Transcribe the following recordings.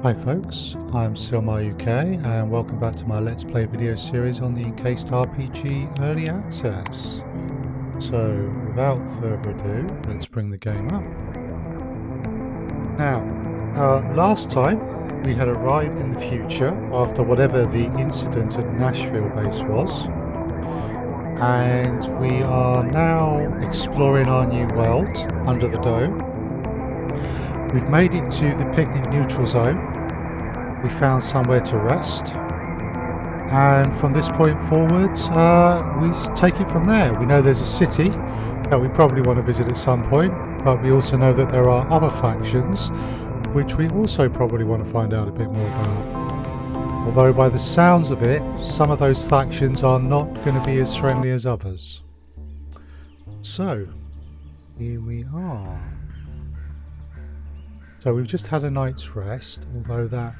Hi folks, I'm SilmarUK and welcome back to my Let's Play video series on the Encased RPG Early Access. So without further ado, let's bring the game up. Now, last time we had arrived in the future after whatever the incident at Nashville base was, and we are now exploring our new world under the dome. We've made it to the picnic neutral zone. We found somewhere to rest, and from this point forwards we take it from there. We know there's a city that we probably want to visit at some point, but we also know that there are other factions which we also probably want to find out a bit more about. Although by the sounds of it, some of those factions are not going to be as friendly as others. So, here we are. So we've just had a night's rest, although that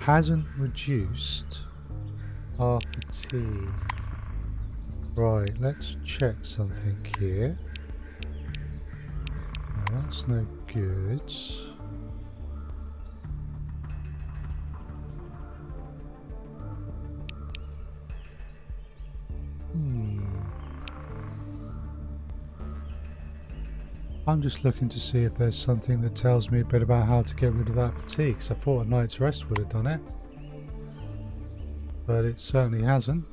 hasn't reduced our fatigue. Right, let's check something here. No, that's no good. I'm just looking to see if there's something that tells me a bit about how to get rid of that fatigue, because I thought a night's rest would have done it. But it certainly hasn't.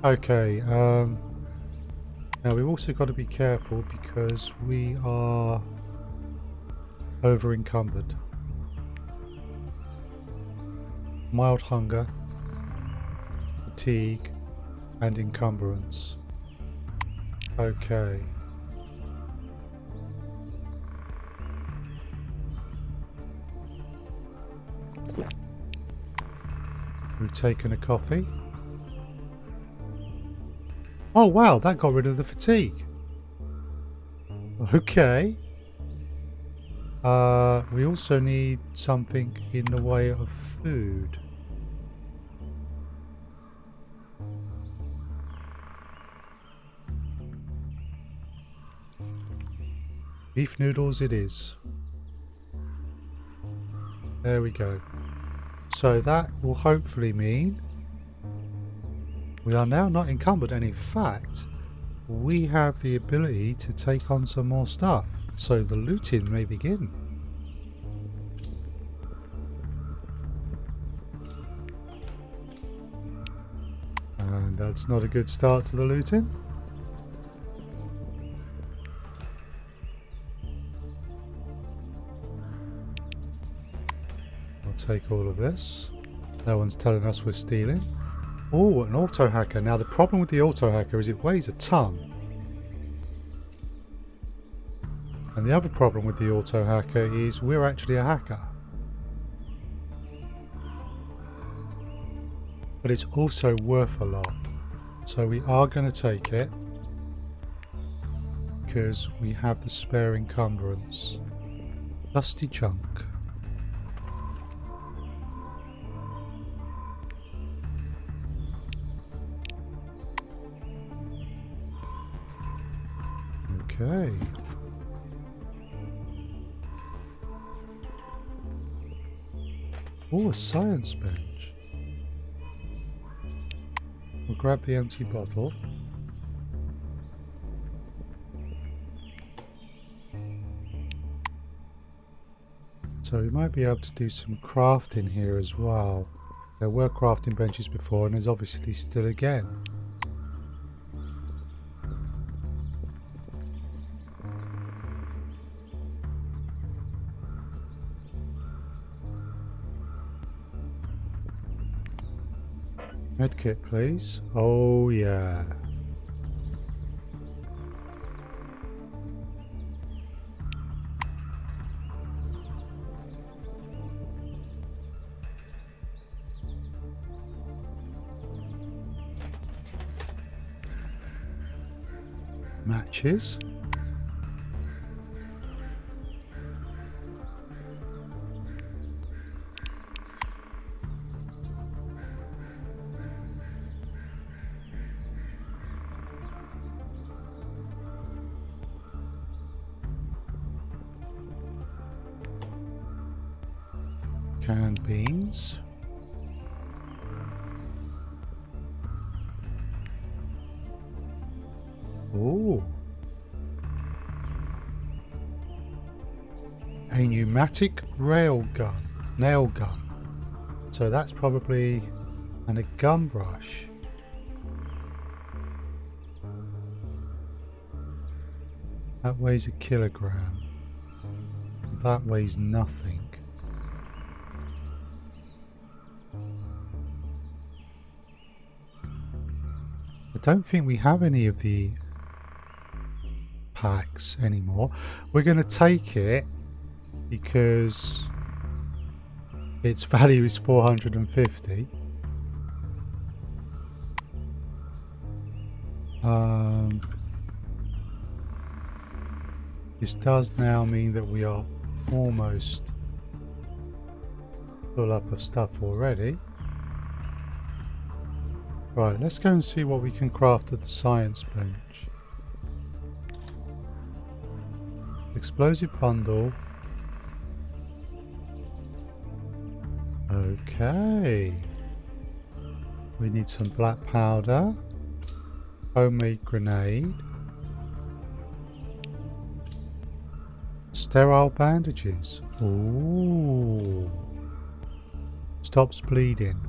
Okay, now we've also got to be careful because we are over encumbered. Mild hunger, fatigue, and encumbrance. Okay. We've taken a coffee. Oh wow, that got rid of the fatigue. Okay. We also need something in the way of food. Beef noodles it is. There we go. So that will hopefully mean we are now not encumbered, and in fact we have the ability to take on some more stuff. So the looting may begin. And that's not a good start to the looting. Take all of this. No one's telling us we're stealing. Oh, an auto hacker. Now the problem with the auto hacker is it weighs a ton. And the other problem with the auto hacker is we're actually a hacker. But it's also worth a lot. So we are going to take it because we have the spare encumbrance. Dusty junk. Okay. Oh, a science bench. We'll grab the empty bottle. So we might be able to do some crafting here as well. There were crafting benches before, and there's obviously still again. Medkit, please. Oh, yeah. Matches. Canned beans. Oh. A pneumatic nail gun. So that's probably, and a gun brush. That weighs a kilogram. That weighs nothing. I don't think we have any of the packs anymore. We're going to take it because its value is 450. This does now mean that we are almost full up of stuff already. Right, let's go and see what we can craft at the science bench. Explosive bundle. Okay. We need some black powder. Homemade grenade. Sterile bandages. Ooh. Stops bleeding.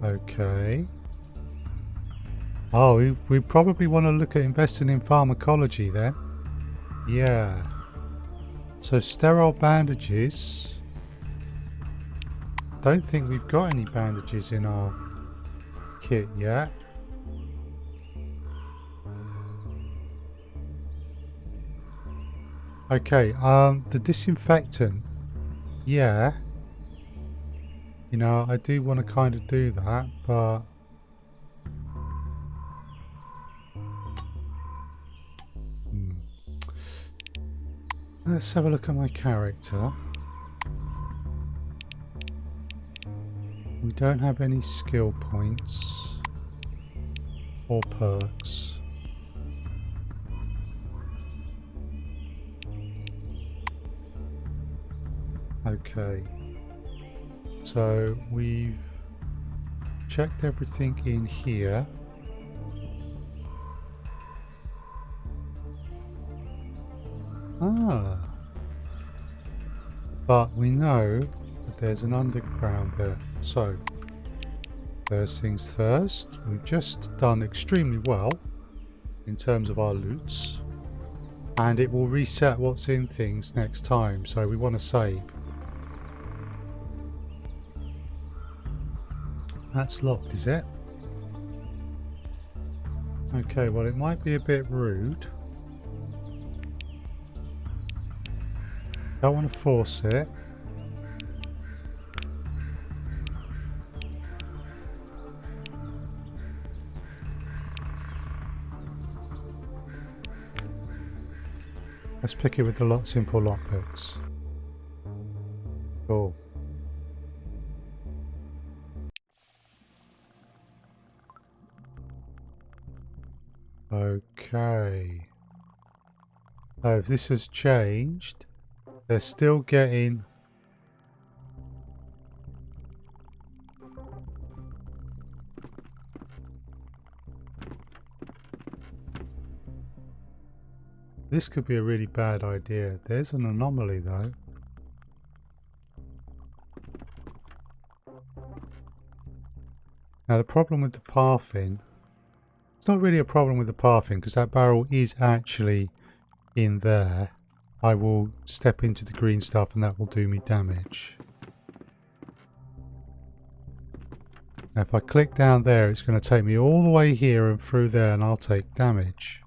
Okay. Oh, we probably want to look at investing in pharmacology then. Yeah. So sterile bandages. Don't think we've got any bandages in our kit yet. Okay, the disinfectant. Yeah. You know, I do want to kind of do that, but let's have a look at my character. We don't have any skill points or perks. Okay. So we've checked everything in here. Ah. But we know that there's an underground there. So, first things first, we've just done extremely well in terms of our loots. And it will reset what's in things next time, so we want to save. That's locked, is it? Okay, well it might be a bit rude. Don't want to force it. Let's pick it with the simple lockpicks. Cool. Okay. So if this has changed, they're still getting this could be a really bad idea. There's an anomaly though. Now the problem with the pathing, it's not really a problem with the pathing because that barrel is actually in there. I will step into the green stuff and that will do me damage. Now if I click down there, it's going to take me all the way here and through there and I'll take damage.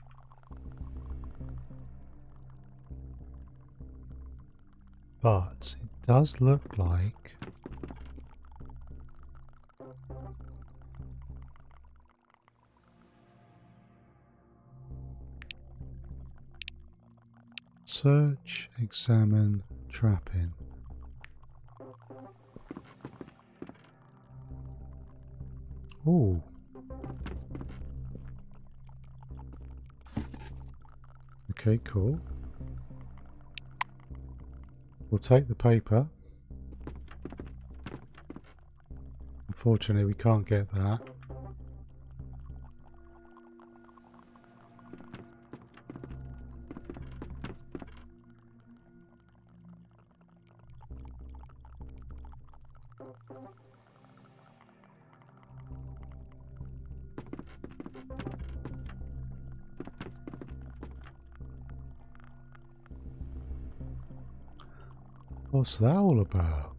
But it does look like search, examine, trapping. Ooh. Okay, cool. We'll take the paper. Unfortunately, we can't get that. What's that all about?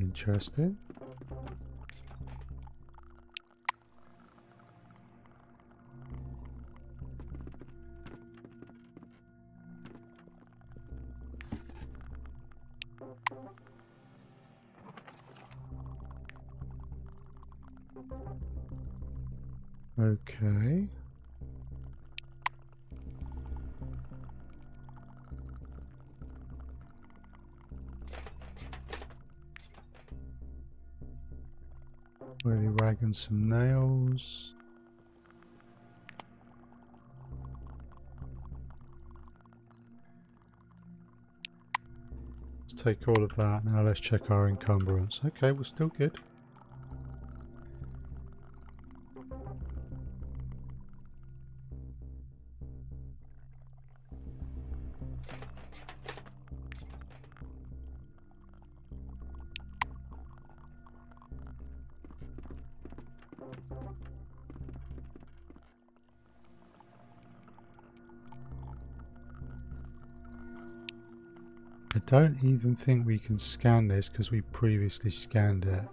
Interesting. Okay. Really ragging some nails. Let's take all of that. Now let's check our encumbrance. Okay, we're still good. I don't even think we can scan this because we've previously scanned it.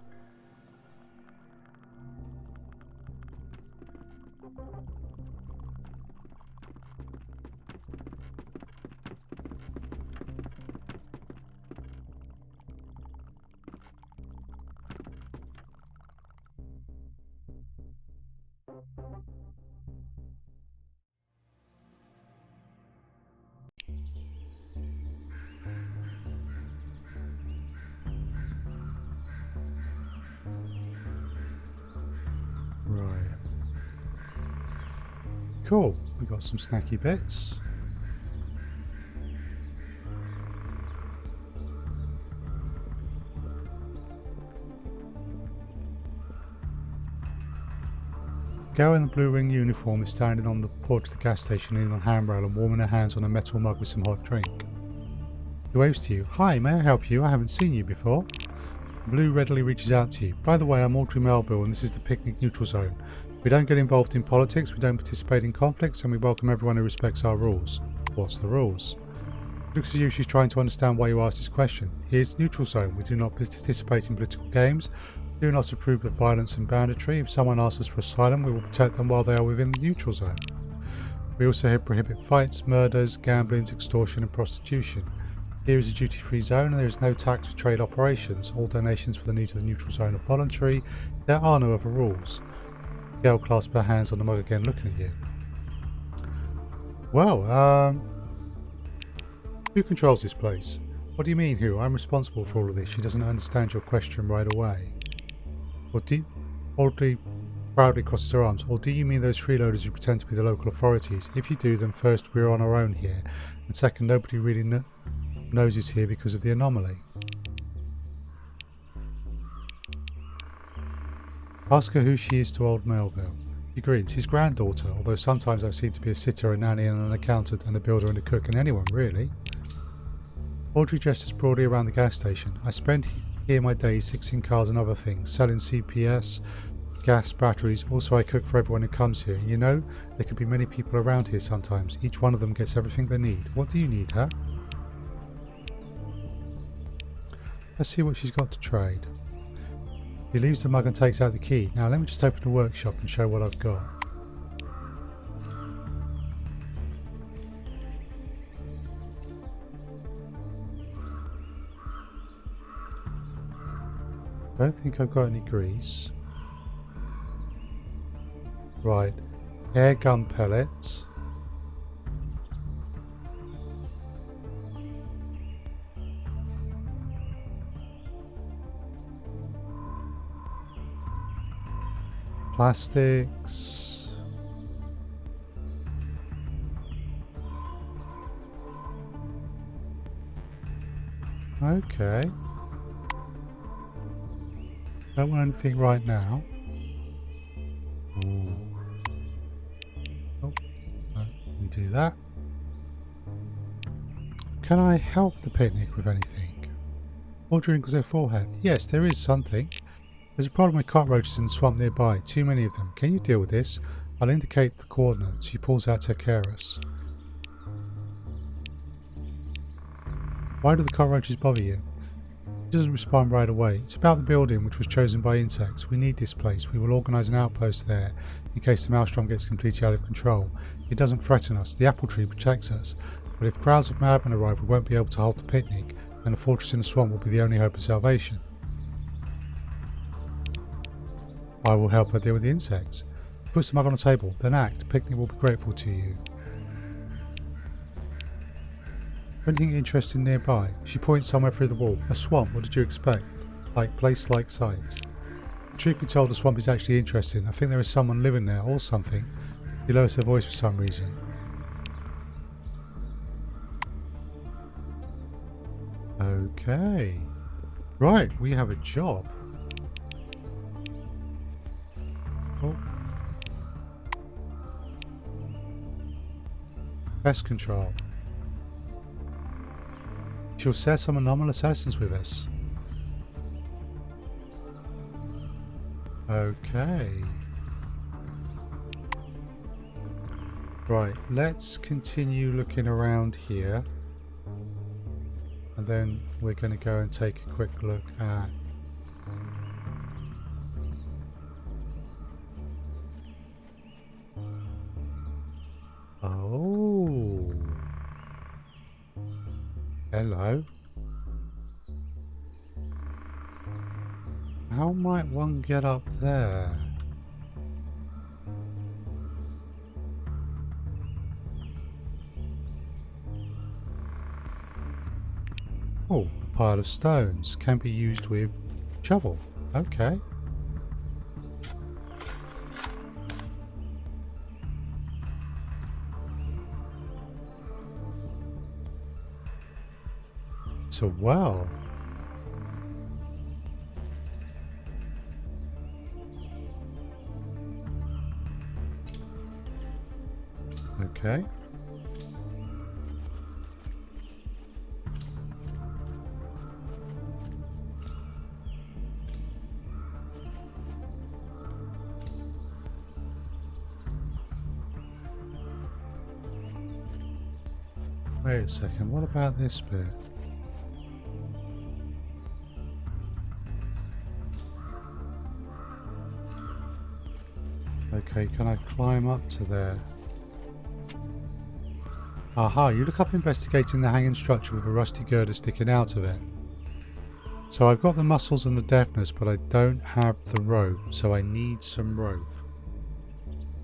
Right. Cool. We got some snacky bits. Gal in the blue ring uniform is standing on the porch of the gas station leaning on a handrail and warming her hands on a metal mug with some hot drink. He waves to you. Hi, may I help you? I haven't seen you before. Blue readily reaches out to you. By the way, I'm Audrey Melville and this is the Picnic Neutral Zone. We don't get involved in politics, we don't participate in conflicts, and we welcome everyone who respects our rules. What's the rules? It looks as if she's trying to understand why you asked this question. Here's Neutral Zone. We do not participate in political games. We do not approve of violence and banditry. If someone asks us for asylum, we will protect them while they are within the Neutral Zone. We also prohibit fights, murders, gambling, extortion and prostitution. Here is a duty-free zone and there is no tax for trade operations. All donations for the needs of the Neutral Zone are voluntary. There are no other rules. Gail clasps her hands on the mug again, looking at you. Well, who controls this place? What do you mean, who? I'm responsible for all of this. She doesn't understand your question right away. Audrey proudly crosses her arms. Or do you mean those freeloaders who pretend to be the local authorities? If you do, then first, we're on our own here. And second, nobody really knows it's here because of the anomaly. Ask her who she is to old Melville. He grins. His granddaughter, although sometimes I've seen to be a sitter, a nanny and an accountant and a builder and a cook and anyone really. Audrey gestures broadly around the gas station. I spend here my days fixing cars and other things, selling CPS, gas, batteries. Also I cook for everyone who comes here. You know, there could be many people around here sometimes. Each one of them gets everything they need. What do you need, huh? Let's see what she's got to trade. He leaves the mug and takes out the key. Now let me just open the workshop and show what I've got. I don't think I've got any grease. Right, air gun pellets. Plastics. Okay. Don't want anything right now. Ooh. Oh, let me do that. Can I help the picnic with anything? All wrinkles their forehead. Yes, there is something. There's a problem with cockroaches in the swamp nearby. Too many of them. Can you deal with this? I'll indicate the coordinates. She pulls out her Keras. Why do the cockroaches bother you? She doesn't respond right away. It's about the building which was chosen by insects. We need this place. We will organise an outpost there in case the maelstrom gets completely out of control. It doesn't threaten us. The apple tree protects us. But if crowds of madmen arrive, we won't be able to hold the picnic, and the fortress in the swamp will be the only hope of salvation. I will help her deal with the insects. Put some mug on the table, then act. The picnic will be grateful to you. Anything interesting nearby? She points somewhere through the wall. A swamp, what did you expect? Place-like sights. Truth be told, the swamp is actually interesting. I think there is someone living there, or something. She lowers her voice for some reason. Okay. Right, we have a job. Oh. Pest control. She'll share some anomalous essence with us. Okay. Right, let's continue looking around here. And then we're going to go and take a quick look at... Oh. Hello. How might one get up there? Oh, a pile of stones can be used with shovel. Okay. It's a well. Okay. Wait a second, what about this bit? Okay, can I climb up to there? Aha, you look up investigating the hanging structure with a rusty girder sticking out of it. So I've got the muscles and the deftness, but I don't have the rope, so I need some rope.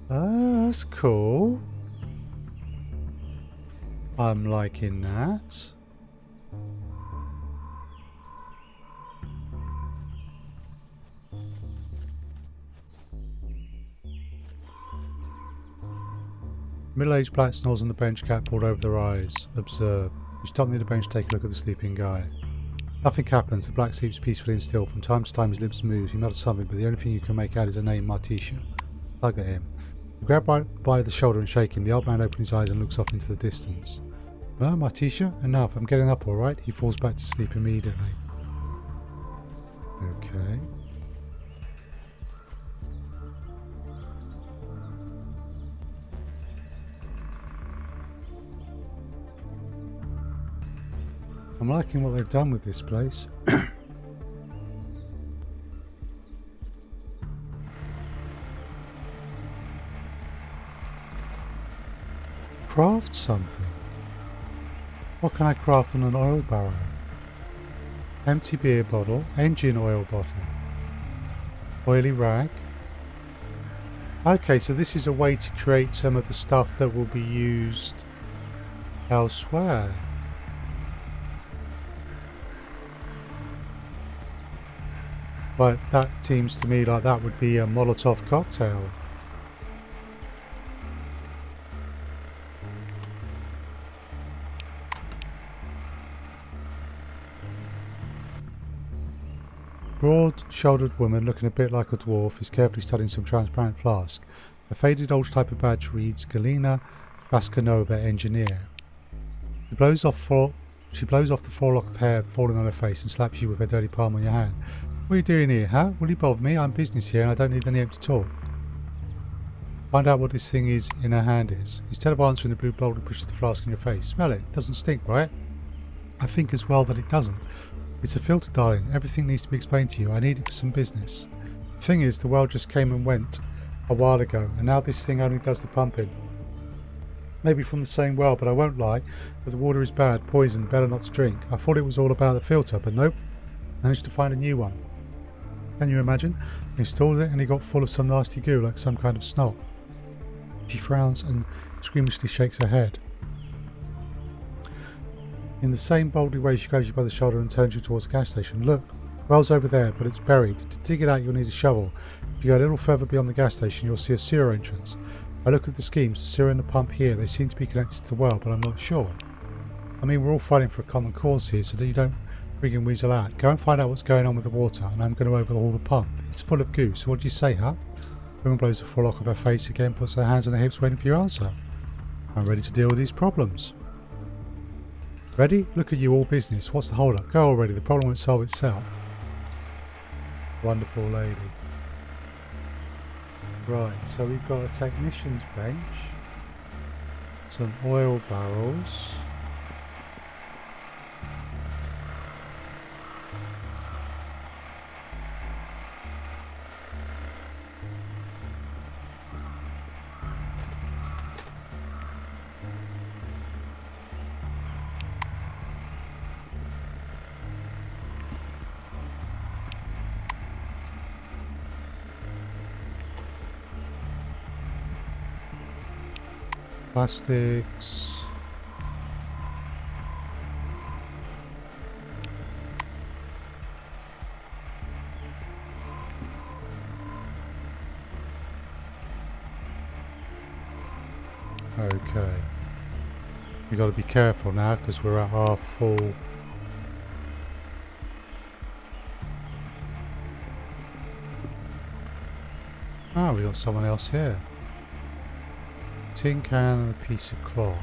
Ah, that's cool. I'm liking that. Middle-aged black snows on the bench, cat pulled over their eyes. Observe. You stop near the bench to take a look at the sleeping guy. Nothing happens. The black sleeps peacefully and still. From time to time his lips move. He mutters something, but the only thing you can make out is a name, Martisha. Tug at him. You grab by the shoulder and shake him. The old man opens his eyes and looks off into the distance. Well, Martisha, enough. I'm getting up all right. He falls back to sleep immediately. Okay. I'm liking what they've done with this place. Craft something. What can I craft on an oil barrel? Empty beer bottle, engine oil bottle, oily rag. Okay, so this is a way to create some of the stuff that will be used elsewhere. But that seems to me like that would be a Molotov cocktail. broad-shouldered woman looking a bit like a dwarf is carefully studying some transparent flask. A faded old type of badge reads Galina Baskanova, Engineer. She blows off the forelock of hair falling on her face and slaps you with her dirty palm on your hand. What are you doing here, huh? Will you bother me? I'm business here and I don't need any empty talk. Find out what this thing is in her hand is. Instead of answering, the blue boulder pushes the flask in your face. Smell it. It doesn't stink, right? I think as well that it doesn't. It's a filter, darling. Everything needs to be explained to you. I need it for some business. The thing is, the well just came and went a while ago, and now this thing only does the pumping. Maybe from the same well, but I won't lie. But the water is bad, poison, better not to drink. I thought it was all about the filter, but nope. Managed to find a new one. Can you imagine? Installed it and it got full of some nasty goo, like some kind of snot. She frowns and squeamishly shakes her head. In the same boldly way, she grabs you by the shoulder and turns you towards the gas station. Look, well's over there, but it's buried. To dig it out, you'll need a shovel. If you go a little further beyond the gas station, you'll see a sewer entrance. I look at the schemes, the sewer and the pump here. They seem to be connected to the well, but I'm not sure. I mean, we're all fighting for a common cause here, so that you don't friggin' weasel out. Go and find out what's going on with the water, and I'm going to overhaul the pump. It's full of goo, so what do you say, huh? The woman blows the forelock of her face again, puts her hands on her hips, waiting for your answer. I'm ready to deal with these problems. Ready? Look at you, all business. What's the hold up? Go already, the problem won't solve itself. Wonderful lady. Right, so we've got a technician's bench, some oil barrels, plastics, okay, we got to be careful now because we're at half full. Ah, we got someone else here. Tin can and a piece of cloth.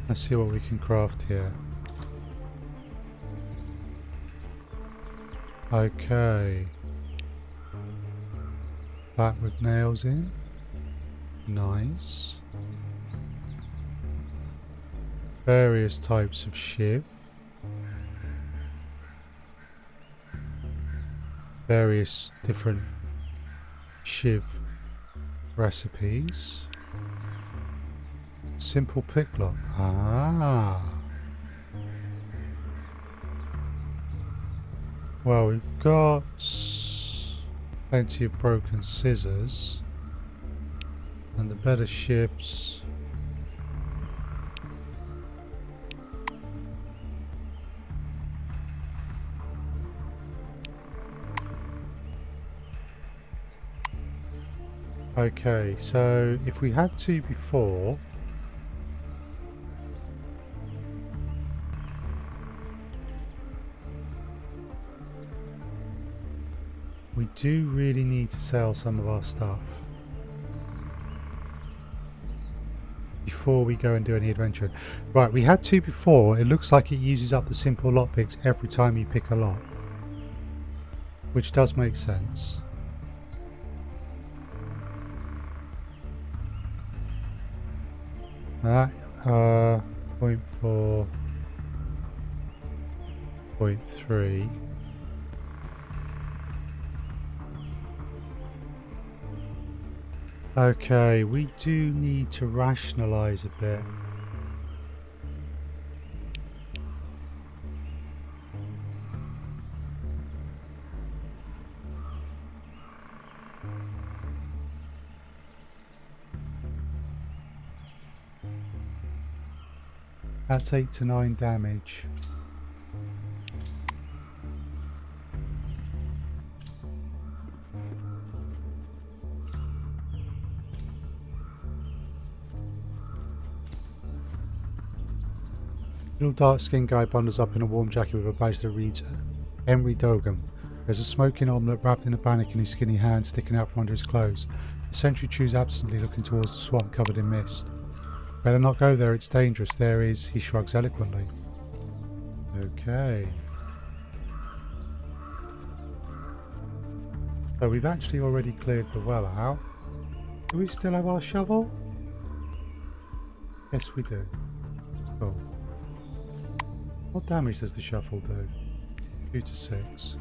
Let's see what we can craft here. Okay. That with nails in. Nice. Various types of shiv. Various different shiv recipes. Simple picklock. Ah. Well, we've got plenty of broken scissors, and the better ships. Okay, so if we had to before, we do really need to sell some of our stuff before we go and do any adventuring. Right, we had to before. It looks like it uses up the simple lockpicks every time you pick a lock, which does make sense. That 0.4, 0.3. Okay, we do need to rationalize a bit. That's 8 to 9 damage. Little dark-skinned guy bundles up in a warm jacket with a badge that reads Henry Dogan. There's a smoking omelette wrapped in a bannock in his skinny hand sticking out from under his clothes. The sentry chews absently, looking towards the swamp covered in mist. Better not go there, it's dangerous. There is, he shrugs eloquently. Okay. So we've actually already cleared the well out. Do we still have our shovel? Yes, we do. Cool. What damage does the shovel do? 2 to 6.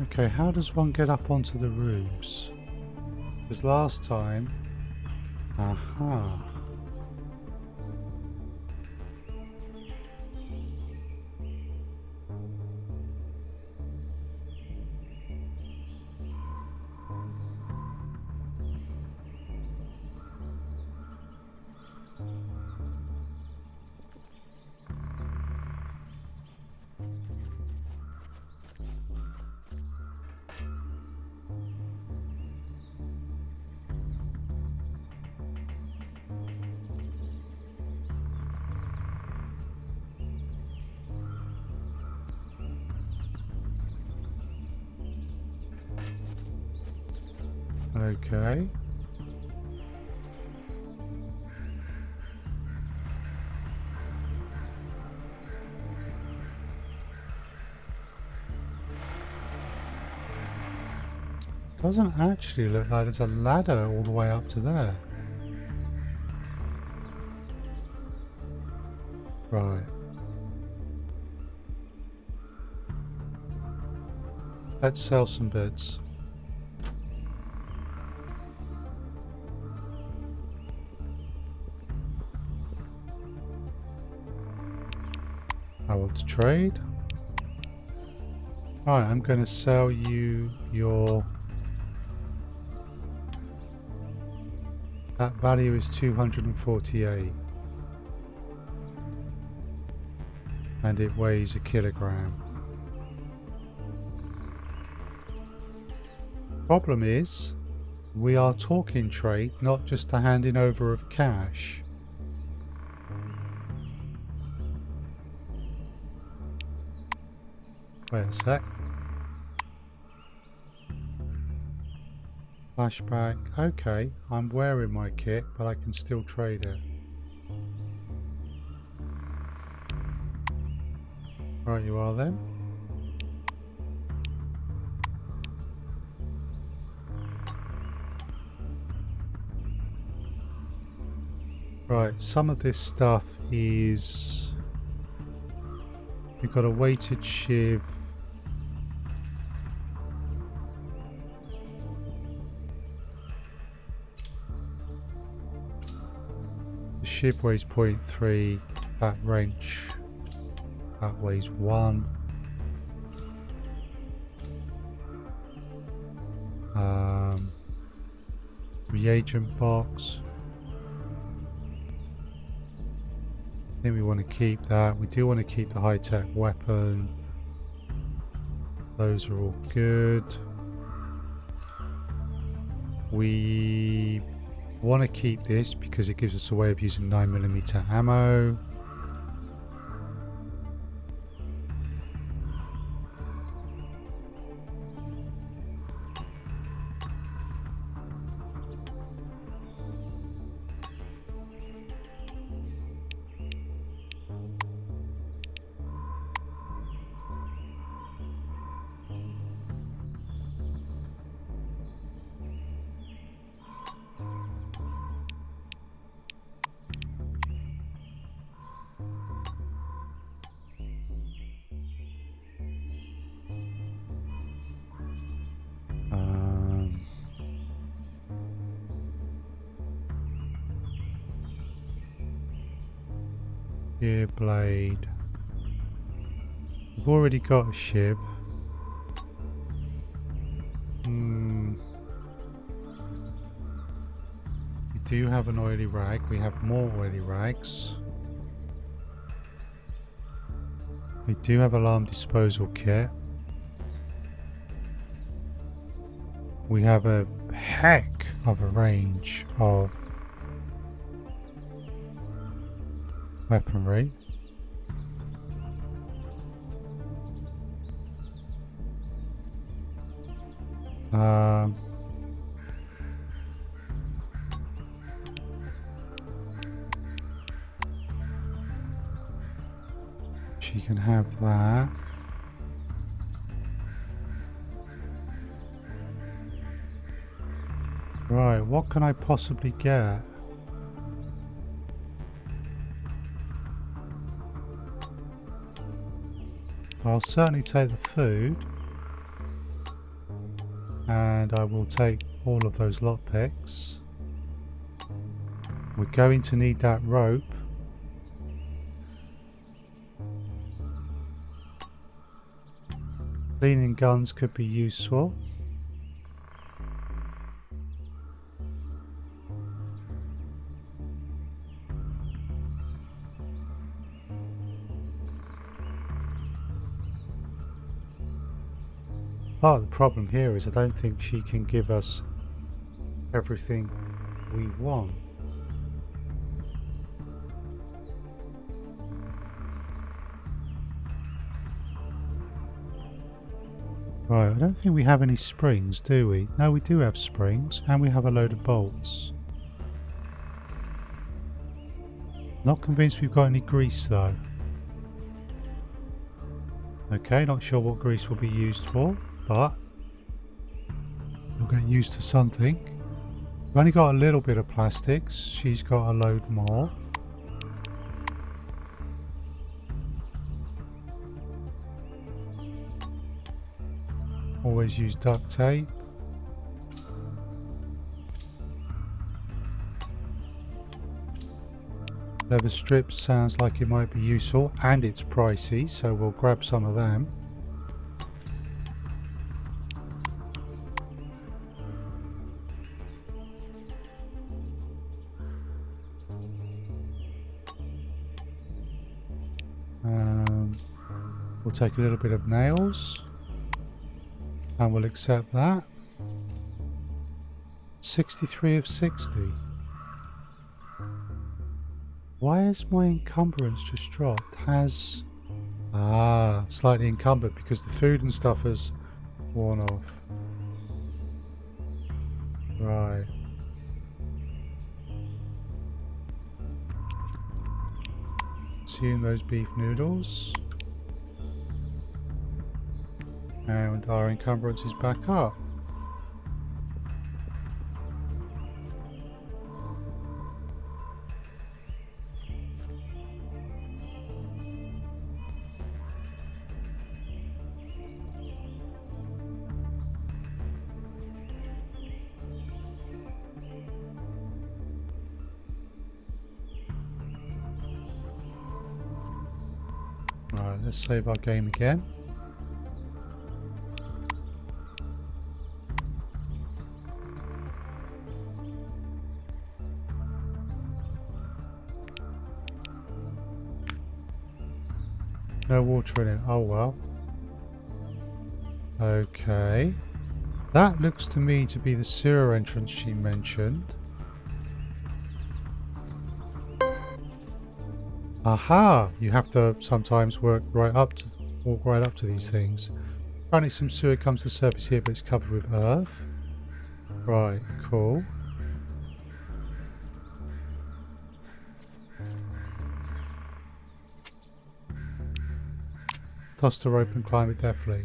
Okay, how does one get up onto the roofs? Because last time... Aha. Okay. Doesn't actually look like there's a ladder all the way up to there. Right. Let's sell some bits. I want to trade. Right, I'm going to sell you your... That value is 248. And it weighs a kilogram. Problem is, we are talking trade, not just a handing over of cash. Wait a sec. Flashback. Okay, I'm wearing my kit, but I can still trade it. Right, you are then. Right, some of this stuff is... You've got a weighted shiv. The shiv weighs 0.3, that wrench, that weighs 1. Reagent box. I think we want to keep that. We do want to keep the high-tech weapon. Those are all good. We want to keep this because it gives us a way of using 9mm ammo. Gear blade. We've already got a shiv. We do have an oily rag. We have more oily rags. We do have alarm disposal kit. We have a heck of a range of weaponry. She can have that. Right, what can I possibly get? I'll certainly take the food. And I will take all of those lockpicks. We're going to need that rope. Cleaning guns could be useful. Part of the problem here is I don't think she can give us everything we want. Right, I don't think we have any springs, do we? No, we do have springs, and we have a load of bolts. Not convinced we've got any grease though. Okay, not sure what grease will be used for, but we'll get used to something. We've only got a little bit of plastics. She's got a load more. Always use duct tape. Leather strips sounds like it might be useful, and it's pricey, so we'll grab some of them. We'll take a little bit of nails. And we'll accept that. 63 of 60. Why has my encumbrance just dropped? Has... slightly encumbered because the food and stuff has worn off. Right. Consume those beef noodles. And our encumbrance is back up. Right, let's save our game again. No water in it. Oh well. Okay. That looks to me to be the sewer entrance she mentioned. Aha! You have to sometimes walk right up to these things. Apparently some sewer comes to the surface here, but it's covered with earth. Right, cool. Toss the rope and climb it deftly.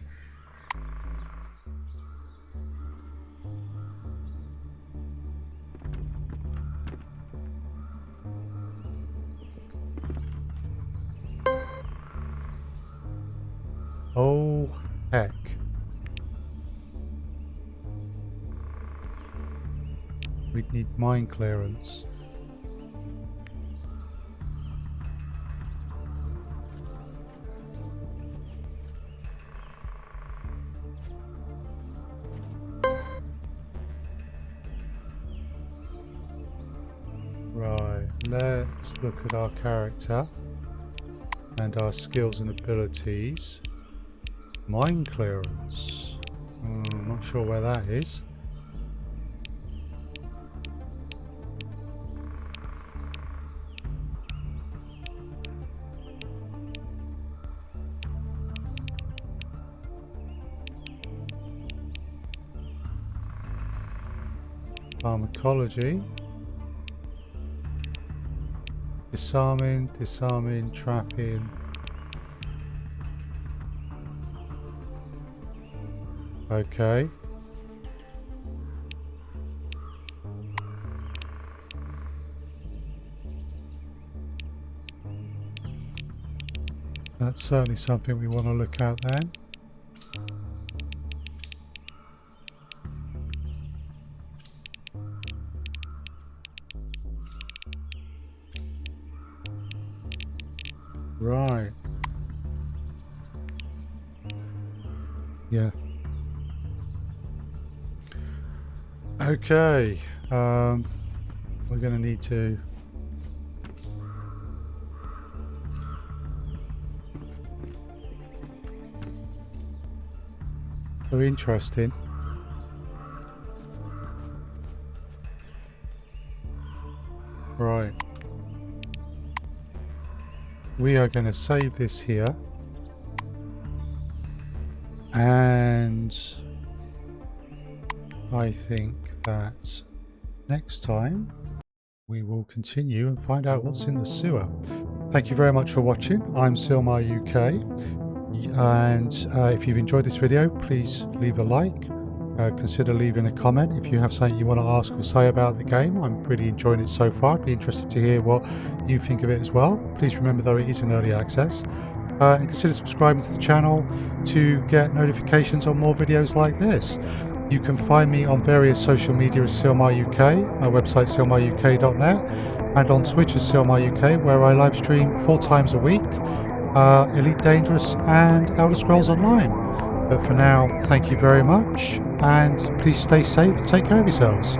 Oh, heck. We'd need mine clearance. Right, let's look at our character. and our skills and abilities. Mine clearance. I'm not sure where that is. Pharmacology. Disarming, disarming, trapping. Okay. That's certainly something we want to look at then. Right. Yeah. Okay. We're going to need to so interesting. Right. We are going to save this here. And I think that next time we will continue and find out what's in the sewer. Thank you very much for watching. I'm SilmarUK, and if you've enjoyed this video, please leave a like. Consider leaving a comment if you have something you want to ask or say about the game. I'm really enjoying it so far. I'd be interested to hear what you think of it as well. Please remember, though, it is in early access. And consider subscribing to the channel to get notifications on more videos like this. You can find me on various social media as SilmarUK, my website silmaruk.net, and on Twitch as SilmarUK, where I live stream 4 times a week, Elite Dangerous and Elder Scrolls Online. But for now, thank you very much, and please stay safe and take care of yourselves.